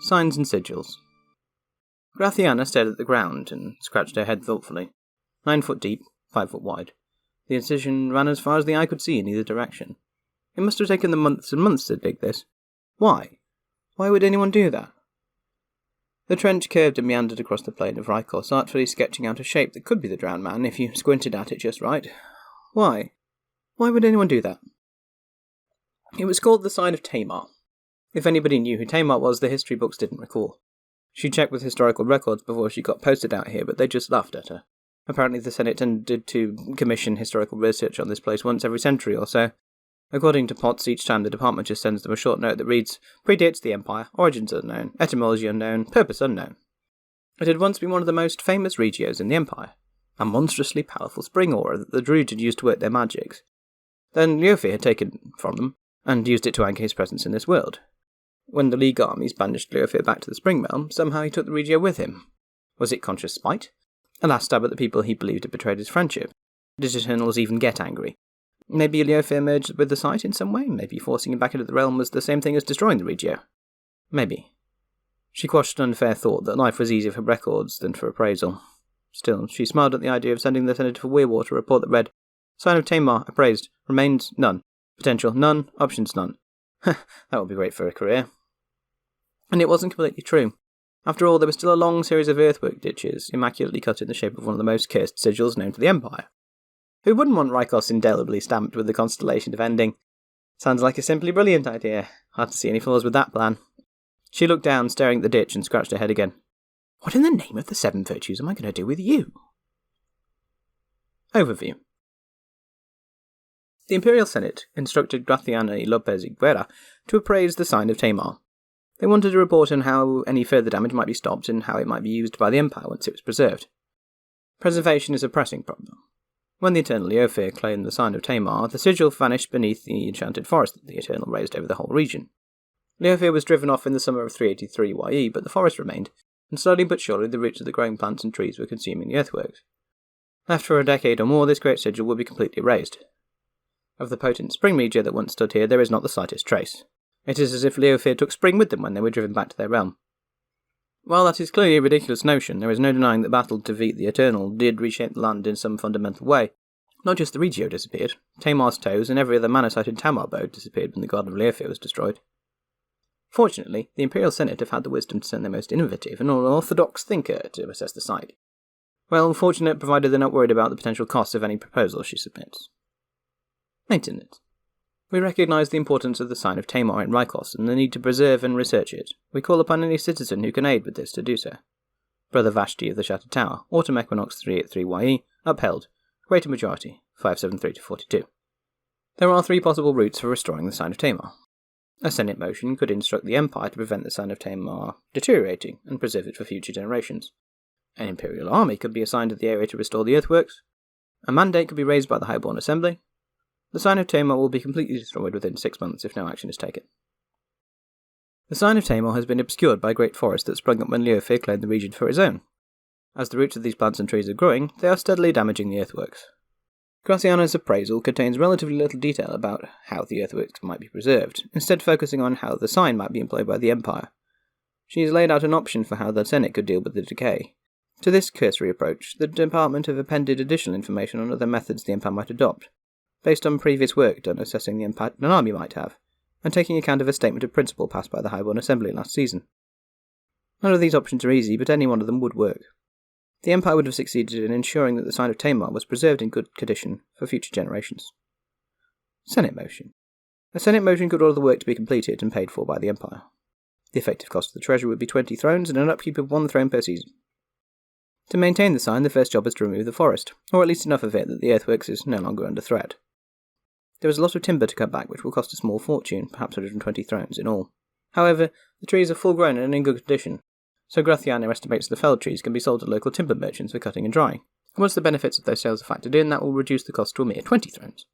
Signs and Sigils. Gratiana stared at the ground and scratched her head thoughtfully. 9 foot deep, 5 foot wide. The incision ran as far as the eye could see in either direction. It must have taken them months and months to dig this. Why? Why would anyone do that? The trench curved and meandered across the plain of Rykos, artfully sketching out a shape that could be the drowned man if you squinted at it just right. Why? Why would anyone do that? It was called the Sign of Tamar. If anybody knew who Tamar was, the history books didn't recall. She checked with historical records before she got posted out here, but they just laughed at her. Apparently the Senate tended to commission historical research on this place once every century or so. According to Potts, each time the department just sends them a short note that reads, "Predates the Empire, origins unknown, etymology unknown, purpose unknown." It had once been one of the most famous regios in the Empire, a monstrously powerful spring aura that the Druids had used to work their magics. Then Leofi had taken from them, and used it to anchor his presence in this world. When the League armies banished Leofi back to the Spring Realm, somehow he took the regio with him. Was it conscious spite? A last stab at the people he believed had betrayed his friendship? Did Eternals even get angry? Maybe Leofi merged with the site in some way? Maybe forcing him back into the realm was the same thing as destroying the regio? Maybe. She quashed an unfair thought that life was easier for records than for appraisal. Still, she smiled at the idea of sending the Senator for Weirwater a report that read, "Sign of Tamar, appraised, remains none. Potential none, options none." That would be great for a career. And it wasn't completely true. After all, there was still a long series of earthwork ditches, immaculately cut in the shape of one of the most cursed sigils known to the Empire. Who wouldn't want Rykos indelibly stamped with the constellation of ending? Sounds like a simply brilliant idea. Hard to see any flaws with that plan. She looked down, staring at the ditch, and scratched her head again. What in the name of the 7 virtues am I going to do with you? Overview. The Imperial Senate instructed Gratiana y Lopez y Guerra to appraise the Sign of Tamar. They wanted a report on how any further damage might be stopped and how it might be used by the Empire once it was preserved. Preservation is a pressing problem. When the Eternal Leofi claimed the Sign of Tamar, the sigil vanished beneath the enchanted forest that the Eternal raised over the whole region. Leofi was driven off in the summer of 383 YE, but the forest remained, and slowly but surely the roots of the growing plants and trees were consuming the earthworks. Left for a decade or more, this great sigil would be completely erased. Of the potent spring regio that once stood here, there is not the slightest trace. It is as if Leofi took spring with them when they were driven back to their realm. While that is clearly a ridiculous notion, there is no denying that battle to defeat the Eternal did reshape the land in some fundamental way. Not just the regio disappeared, Tamar's toes and every other mana-sighted Tamar bow disappeared when the god of Leofi was destroyed. Fortunately, the Imperial Senate have had the wisdom to send their most innovative and unorthodox thinker to assess the site. Well, fortunate provided they're not worried about the potential costs of any proposal she submits. Maintenance. We recognise the importance of the Sign of Tamar in Rykos and the need to preserve and research it. We call upon any citizen who can aid with this to do so. Brother Vashti of the Shattered Tower, Autumn Equinox 383YE, upheld. Greater majority, 573-42. There are 3 possible routes for restoring the Sign of Tamar. A Senate motion could instruct the Empire to prevent the Sign of Tamar deteriorating and preserve it for future generations. An Imperial Army could be assigned to the area to restore the earthworks. A mandate could be raised by the Highborn Assembly. The Sign of Tamar will be completely destroyed within 6 months if no action is taken. The Sign of Tamar has been obscured by great forests that sprung up when Leofi claimed the region for his own. As the roots of these plants and trees are growing, they are steadily damaging the earthworks. Gratiana's appraisal contains relatively little detail about how the earthworks might be preserved, instead focusing on how the sign might be employed by the Empire. She has laid out an option for how the Senate could deal with the decay. To this cursory approach, the Department have appended additional information on other methods the Empire might adopt, based on previous work done assessing the impact an army might have, and taking account of a statement of principle passed by the Highborn Assembly last season. None of these options are easy, but any one of them would work. The Empire would have succeeded in ensuring that the Sign of Tamar was preserved in good condition for future generations. Senate motion. A Senate motion could order the work to be completed and paid for by the Empire. The effective cost of the treasure would be 20 thrones and an upkeep of 1 throne per season. To maintain the sign, the first job is to remove the forest, or at least enough of it that the earthworks is no longer under threat. There is a lot of timber to cut back, which will cost a small fortune, perhaps 120 thrones in all. However, the trees are full grown and in good condition, so Gratiana estimates the felled trees can be sold to local timber merchants for cutting and drying. Once the benefits of those sales are factored in, that will reduce the cost to a mere 20 thrones.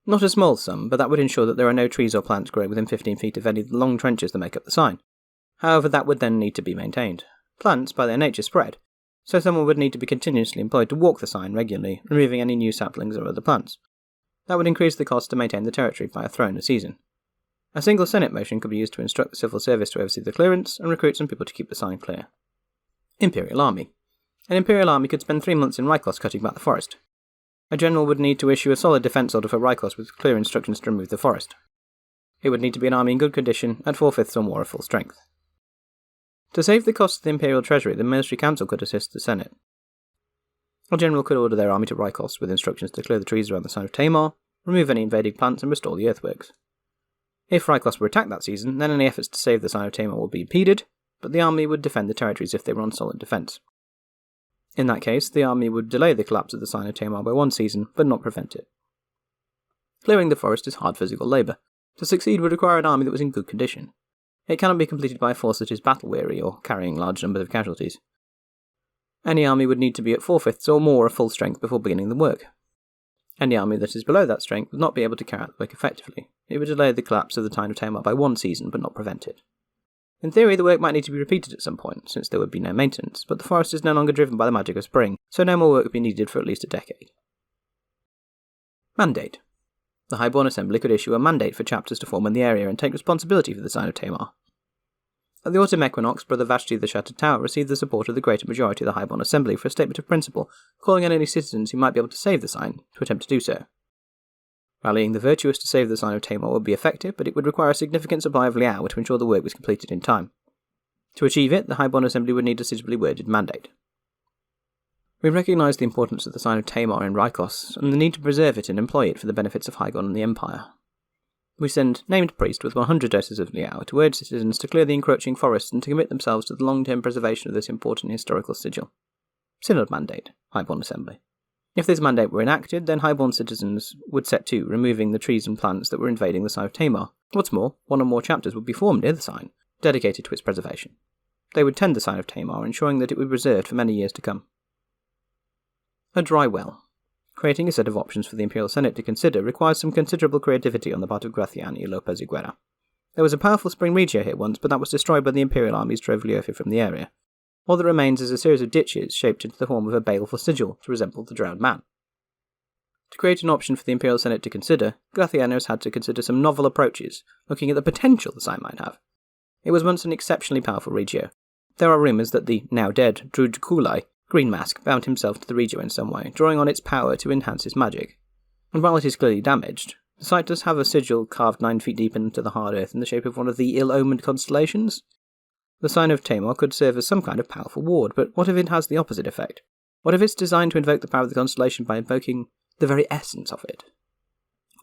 Not a small sum, but that would ensure that there are no trees or plants growing within 15 feet of any of the long trenches that make up the sign. However, that would then need to be maintained. Plants, by their nature, spread, so someone would need to be continuously employed to walk the sign regularly, removing any new saplings or other plants. That would increase the cost to maintain the territory by a throne a season. A single Senate motion could be used to instruct the civil service to oversee the clearance and recruit some people to keep the sign clear. Imperial Army. An Imperial Army could spend 3 months in Rykos cutting back the forest. A general would need to issue a solid defence order for Rykos with clear instructions to remove the forest. It would need to be an army in good condition, at 4/5 or more of full strength. To save the costs of the Imperial Treasury, the Military Council could assist the Senate. A general could order their army to Rykos with instructions to clear the trees around the Sign of Tamar, remove any invading plants, and restore the earthworks. If Rykos were attacked that season, then any efforts to save the Sign of Tamar would be impeded, but the army would defend the territories if they were on solid defence. In that case, the army would delay the collapse of the Sign of Tamar by 1 season, but not prevent it. Clearing the forest is hard physical labour. To succeed would require an army that was in good condition. It cannot be completed by a force that is battle-weary or carrying large numbers of casualties. Any army would need to be at 4/5 or more of full strength before beginning the work. Any army that is below that strength would not be able to carry out the work effectively. It would delay the collapse of the Sign of Tamar by 1 season, but not prevent it. In theory, the work might need to be repeated at some point, since there would be no maintenance, but the forest is no longer driven by the magic of spring, so no more work would be needed for at least a decade. Mandate. The Highborn Assembly could issue a mandate for chapters to form in the area and take responsibility for the Sign of Tamar. At the autumn equinox, Brother Vashti the Shattered Tower received the support of the greater majority of the Highborn Assembly for a statement of principle, calling on any citizens who might be able to save the sign to attempt to do so. Rallying the virtuous to save the Sign of Tamar would be effective, but it would require a significant supply of liao to ensure the work was completed in time. To achieve it, the Highborn Assembly would need a suitably worded mandate. We recognise the importance of the Sign of Tamar in Rykos, and the need to preserve it and employ it for the benefits of Highgon and the Empire. We send named priest with 100 doses of liao to urge citizens to clear the encroaching forests and to commit themselves to the long-term preservation of this important historical sigil. Synod Mandate, Highborn Assembly. If this mandate were enacted, then Highborn citizens would set to removing the trees and plants that were invading the Sign of Tamar. What's more, 1 or more chapters would be formed near the sign, dedicated to its preservation. They would tend the Sign of Tamar, ensuring that it would be preserved for many years to come. A dry well. Creating a set of options for the Imperial Senate to consider requires some considerable creativity on the part of Graciani Lopez Iguera. There was a powerful spring regio here once, but that was destroyed by the Imperial armies drove Liofi from the area. All that remains is a series of ditches shaped into the form of a baleful sigil to resemble the drowned man. To create an option for the Imperial Senate to consider, Graciano has had to consider some novel approaches, looking at the potential the sign might have. It was once an exceptionally powerful regio. There are rumours that the now-dead Druid Kulai, Green Mask, bound himself to the regio in some way, drawing on its power to enhance his magic. And while it is clearly damaged, the site does have a sigil carved 9 feet deep into the hard earth in the shape of one of the ill-omened constellations. The Sign of Tamar could serve as some kind of powerful ward, but what if it has the opposite effect? What if it's designed to invoke the power of the constellation by invoking the very essence of it?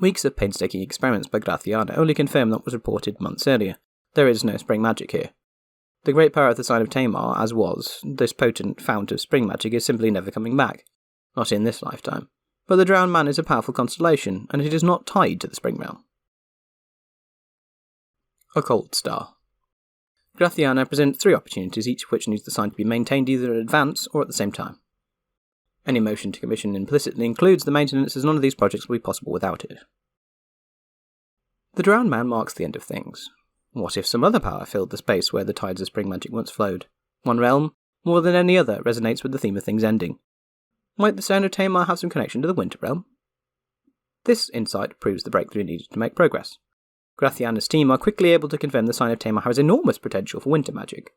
Weeks of painstaking experiments by Graciana only confirm what was reported months earlier. There is no spring magic here. The great power of the Sign of Tamar, as was, this potent fount of spring magic, is simply never coming back. Not in this lifetime. But the Drowned Man is a powerful constellation, and it is not tied to the spring realm. A Cold Star. Graciana presents 3 opportunities, each of which needs the sign to be maintained either in advance or at the same time. Any motion to commission implicitly includes the maintenance, as none of these projects will be possible without it. The Drowned Man marks the end of things. What if some other power filled the space where the tides of spring magic once flowed? One realm, more than any other, resonates with the theme of things ending. Might the Sign of Tamar have some connection to the Winter Realm? This insight proves the breakthrough needed to make progress. Graciana's team are quickly able to confirm the Sign of Tamar has enormous potential for winter magic.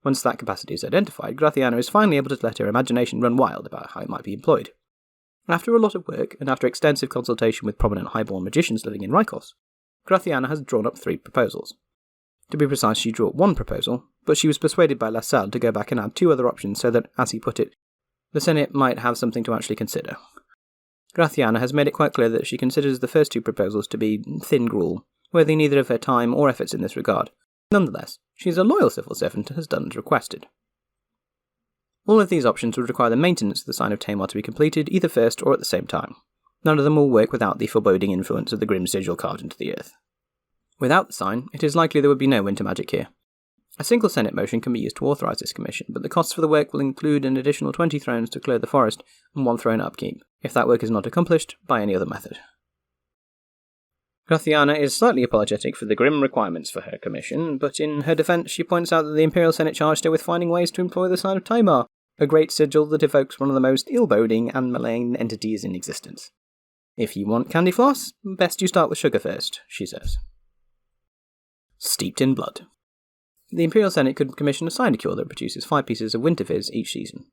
Once that capacity is identified, Graciana is finally able to let her imagination run wild about how it might be employed. After a lot of work, and after extensive consultation with prominent highborn magicians living in Rykos, Graciana has drawn up 3 proposals. To be precise, she drew up 1 proposal, but she was persuaded by La Salle to go back and add 2 other options so that, as he put it, the Senate might have something to actually consider. Graciana has made it quite clear that she considers the first 2 proposals to be thin gruel, worthy neither of her time or efforts in this regard. Nonetheless, she is a loyal civil servant and has done as requested. All of these options would require the maintenance of the Sign of Tamar to be completed either first or at the same time. None of them will work without the foreboding influence of the grim sigil carved into the earth. Without the sign, it is likely there would be no winter magic here. A single Senate motion can be used to authorise this commission, but the costs for the work will include an additional 20 thrones to clear the forest and 1 throne upkeep, if that work is not accomplished by any other method. Graciana is slightly apologetic for the grim requirements for her commission, but in her defence she points out that the Imperial Senate charged her with finding ways to employ the Sign of Tamar, a great sigil that evokes one of the most ill-boding and malign entities in existence. If you want candy floss, best you start with sugar first, she says. steeped in blood. The Imperial Senate could commission a sinecure that produces 5 pieces of winter viz each season.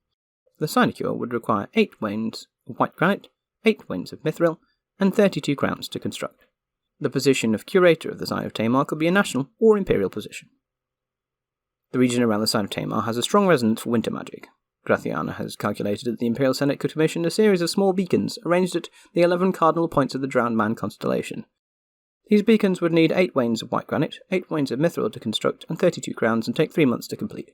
The sinecure would require 8 wains of white granite, 8 wains of mithril, and 32 crowns to construct. The position of curator of the Sign of Tamar could be a national or imperial position. The region around the Sign of Tamar has a strong resonance for winter magic. Gratiana has calculated that the Imperial Senate could commission a series of small beacons arranged at the 11 cardinal points of the Drowned Man constellation. These beacons would need 8 wains of white granite, 8 wains of mithril to construct, and 32 crowns, and take 3 months to complete.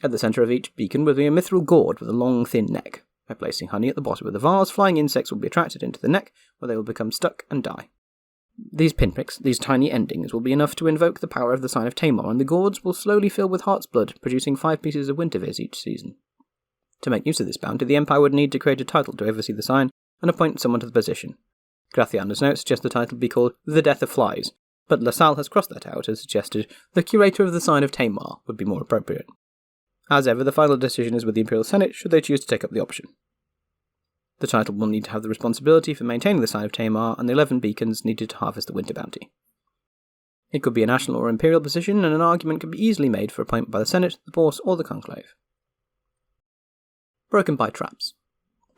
At the centre of each beacon would be a mithril gourd with a long, thin neck. By placing honey at the bottom of the vase, flying insects will be attracted into the neck, where they will become stuck and die. These pinpricks, these tiny endings, will be enough to invoke the power of the Sign of Tamar, and the gourds will slowly fill with heart's blood, producing 5 pieces of winter viz each season. To make use of this bounty, the Empire would need to create a title to oversee the sign, and appoint someone to the position. Gratiana's note suggests the title be called The Death of Flies, but LaSalle has crossed that out and suggested the Curator of the Sign of Tamar would be more appropriate. As ever, the final decision is with the Imperial Senate, should they choose to take up the option. The title will need to have the responsibility for maintaining the Sign of Tamar, and the 11 beacons needed to harvest the winter bounty. It could be a national or imperial position, and an argument could be easily made for appointment by the Senate, the Bourse, or the Conclave. Broken by traps.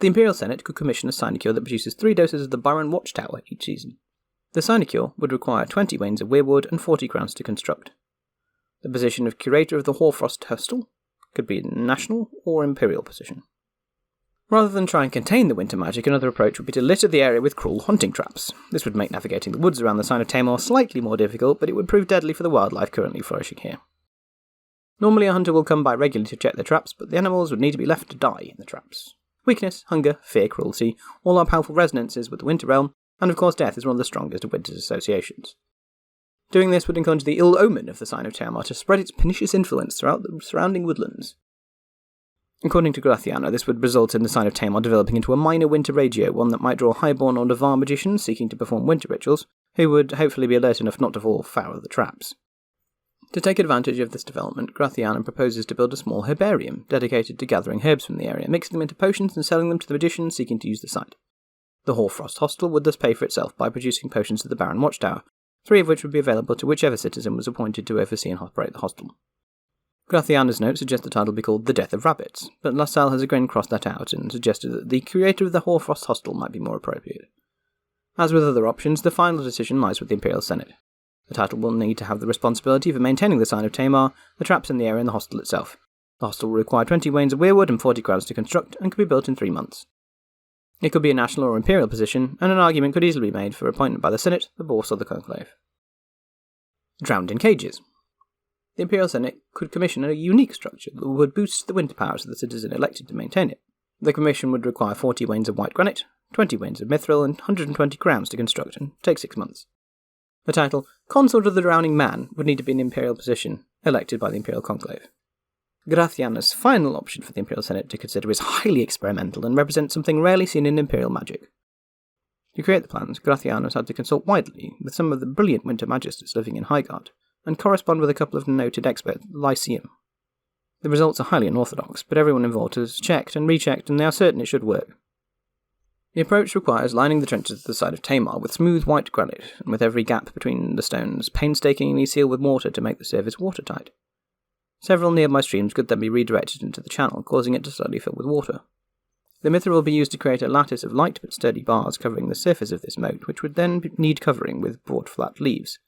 The Imperial Senate could commission a sinecure that produces 3 doses of the Byron Watchtower each season. The sinecure would require 20 wains of weirwood and 40 crowns to construct. The position of Curator of the Hoarfrost Hostel could be a national or imperial position. Rather than try and contain the winter magic, another approach would be to litter the area with cruel hunting traps. This would make navigating the woods around the Sign of Tamar slightly more difficult, but it would prove deadly for the wildlife currently flourishing here. Normally a hunter will come by regularly to check their traps, but the animals would need to be left to die in the traps. Weakness, hunger, fear, cruelty, all are powerful resonances with the Winter Realm, and of course death is one of the strongest of Winter's associations. Doing this would encourage the ill omen of the Sign of Tamar to spread its pernicious influence throughout the surrounding woodlands. According to Gratiana, this would result in the Sign of Tamar developing into a minor winter regio, one that might draw highborn or Navarre magicians seeking to perform winter rituals, who would hopefully be alert enough not to fall foul of the traps. To take advantage of this development, Gratiana proposes to build a small herbarium dedicated to gathering herbs from the area, mixing them into potions and selling them to the magicians seeking to use the site. The Hoarfrost Hostel would thus pay for itself by producing potions of the Baron Watchtower, 3 of which would be available to whichever citizen was appointed to oversee and operate the hostel. Gratiana's note suggests the title be called The Death of Rabbits, but LaSalle has again crossed that out and suggested that the Curator of the Hoarfrost Hostel might be more appropriate. As with other options, the final decision lies with the Imperial Senate. The title will need to have the responsibility for maintaining the Sign of Tamar, the traps in the area, and the hostel itself. The hostel will require 20 wains of weirwood and 40 crowns to construct, and could be built in 3 months. It could be a national or imperial position, and an argument could easily be made for appointment by the Senate, the Bourse, or the Conclave. Drowned in cages. The Imperial Senate could commission a unique structure that would boost the winter powers of the citizen elected to maintain it. The commission would require 40 wains of white granite, 20 wains of mithril, and 120 crowns to construct, and take 6 months. The title, Consort of the Drowning Man, would need to be an imperial position, elected by the Imperial Conclave. Gratiana's final option for the Imperial Senate to consider is highly experimental and represents something rarely seen in imperial magic. To create the plans, Gratiana has had to consult widely with some of the brilliant winter magisters living in Highgard, and correspond with a couple of noted experts at the Lyceum. The results are highly unorthodox, but everyone involved has checked and rechecked, and they are certain it should work. The approach requires lining the trenches of the Sign of Tamar with smooth white granite, and with every gap between the stones painstakingly sealed with mortar to make the surface watertight. Several nearby streams could then be redirected into the channel, causing it to slowly fill with water. The mithril will be used to create a lattice of light but sturdy bars covering the surface of this moat, which would then need covering with broad flat leaves.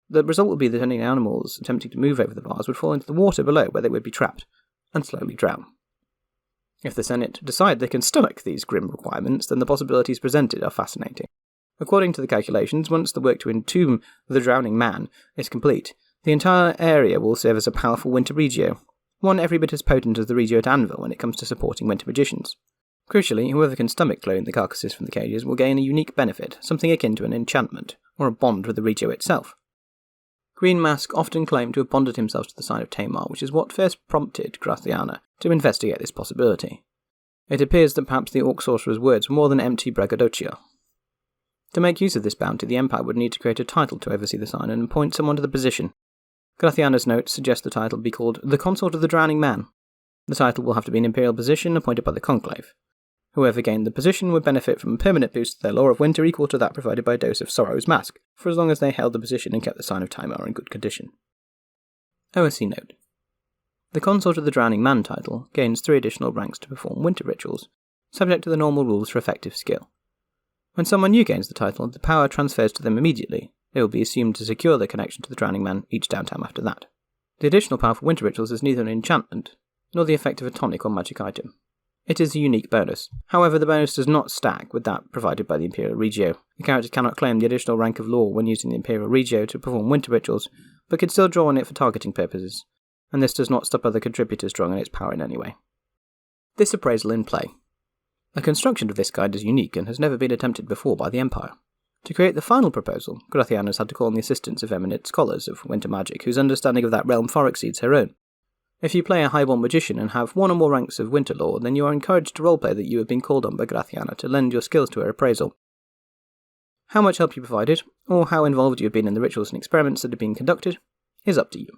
The result would be that any animals attempting to move over the bars would fall into the water below, where they would be trapped, and slowly drown. If the Senate decide they can stomach these grim requirements, then the possibilities presented are fascinating. According to the calculations, once the work to entomb the drowning man is complete, the entire area will serve as a powerful winter regio, one every bit as potent as the regio at Anvil when it comes to supporting winter magicians. Crucially, whoever can stomach cloning the carcasses from the cages will gain a unique benefit, something akin to an enchantment, or a bond with the regio itself. Green Mask often claimed to have bonded himself to the Sign of Tamar, which is what first prompted Gratiana to investigate this possibility. It appears that perhaps the Orc Sorcerer's words were more than empty braggadocio. To make use of this bounty, the Empire would need to create a title to oversee the sign and appoint someone to the position. Gratiana's notes suggest the title be called The Consort of the Drowning Man. The title will have to be an imperial position appointed by the Conclave. Whoever gained the position would benefit from a permanent boost to their Law of Winter equal to that provided by Dose of Sorrow's Mask, for as long as they held the position and kept the Sign of Tamar in good condition. OSC note. The Consort of the Drowning Man title gains 3 additional ranks to perform winter rituals, subject to the normal rules for effective skill. When someone new gains the title, the power transfers to them immediately. They will be assumed to secure their connection to the Drowning Man each downtime after that. The additional power for winter rituals is neither an enchantment, nor the effect of a tonic or magic item. It is a unique bonus. However, the bonus does not stack with that provided by the Imperial Regio. The character cannot claim the additional rank of Law when using the Imperial Regio to perform winter rituals, but can still draw on it for targeting purposes, and this does not stop other contributors drawing on its power in any way. This appraisal in play. The construction of this guide is unique and has never been attempted before by the Empire. To create the final proposal, Grothiana has had to call on the assistance of eminent scholars of winter magic whose understanding of that realm far exceeds her own. If you play a highborn magician and have 1 or more ranks of winter lore, then you are encouraged to roleplay that you have been called on by Grothiana to lend your skills to her appraisal. How much help you provided, or how involved you have been in the rituals and experiments that have been conducted, is up to you.